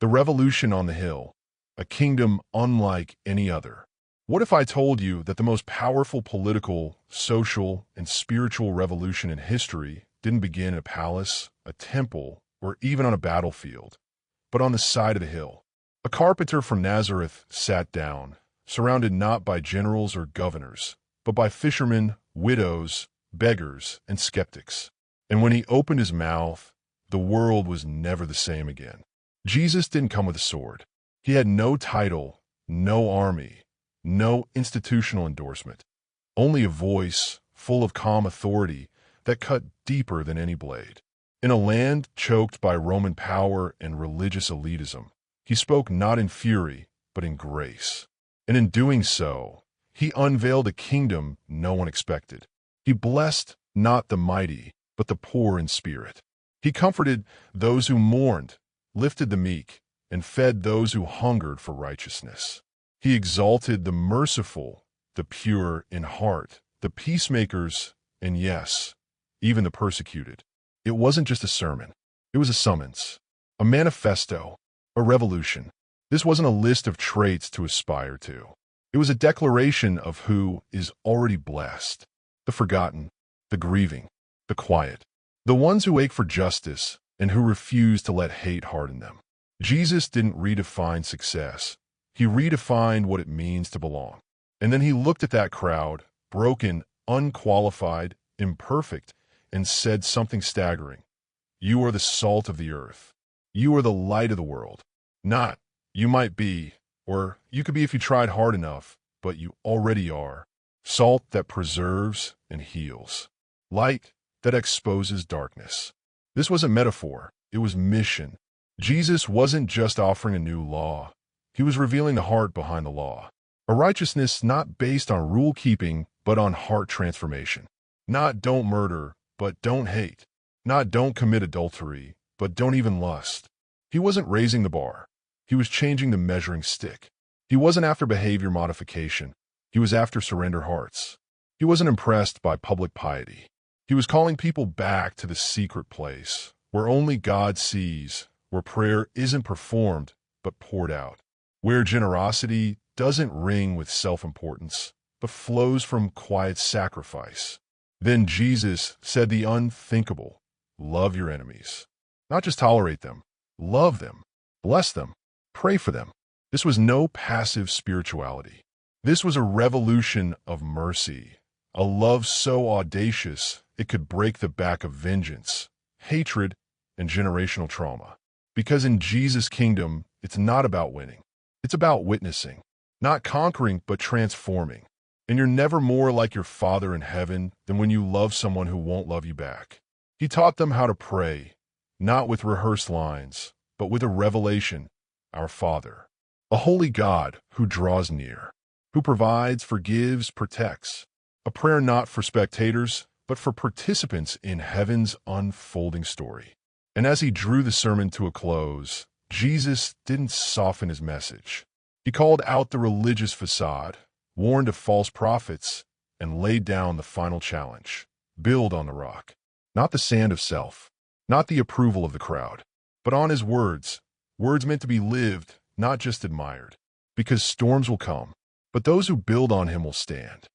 The Revolution on the Hill, a kingdom unlike any other. What if I told you that the most powerful political, social, and spiritual revolution in history didn't begin in a palace, a temple, or even on a battlefield, but on the side of the hill? A carpenter from Nazareth sat down, surrounded not by generals or governors, but by fishermen, widows, beggars, and skeptics. And when he opened his mouth, the world was never the same again. Jesus didn't come with a sword. He had no title, no army, no institutional endorsement, only a voice full of calm authority that cut deeper than any blade. In a land choked by Roman power and religious elitism, he spoke not in fury, but in grace. And in doing so, he unveiled a kingdom no one expected. He blessed not the mighty, but the poor in spirit. He comforted those who mourned, lifted the meek, and fed those who hungered for righteousness. He exalted the merciful, the pure in heart, the peacemakers, and yes, even the persecuted. It wasn't just a sermon. It was a summons, a manifesto, a revolution. This wasn't a list of traits to aspire to. It was a declaration of who is already blessed, the forgotten, the grieving, the quiet, the ones who ache for justice and who refuse to let hate harden them. Jesus didn't redefine success. He redefined what it means to belong. And then he looked at that crowd, broken, unqualified, imperfect, and said something staggering. You are the salt of the earth. You are the light of the world. Not, you might be, or you could be if you tried hard enough, but you already are. Salt that preserves and heals. Light that exposes darkness. This wasn't metaphor. It was mission. Jesus wasn't just offering a new law. He was revealing the heart behind the law. A righteousness not based on rule-keeping, but on heart transformation. Not don't murder, but don't hate. Not don't commit adultery, but don't even lust. He wasn't raising the bar. He was changing the measuring stick. He wasn't after behavior modification. He was after surrender hearts. He wasn't impressed by public piety. He was calling people back to the secret place, where only God sees, where prayer isn't performed, but poured out, where generosity doesn't ring with self-importance, but flows from quiet sacrifice. Then Jesus said the unthinkable, love your enemies. Not just tolerate them, love them, bless them, pray for them. This was no passive spirituality. This was a revolution of mercy, a love so audacious it could break the back of vengeance, hatred, and generational trauma. Because in Jesus' kingdom, it's not about winning. It's about witnessing, not conquering, but transforming. And you're never more like your Father in heaven than when you love someone who won't love you back. He taught them how to pray, not with rehearsed lines, but with a revelation, our Father, a holy God who draws near, who provides, forgives, protects. A prayer not for spectators, but for participants in heaven's unfolding story. And as he drew the sermon to a close, Jesus didn't soften his message. He called out the religious facade, warned of false prophets, and laid down the final challenge. Build on the rock, not the sand of self, not the approval of the crowd, but on his words, words meant to be lived, not just admired. Because storms will come, but those who build on him will stand.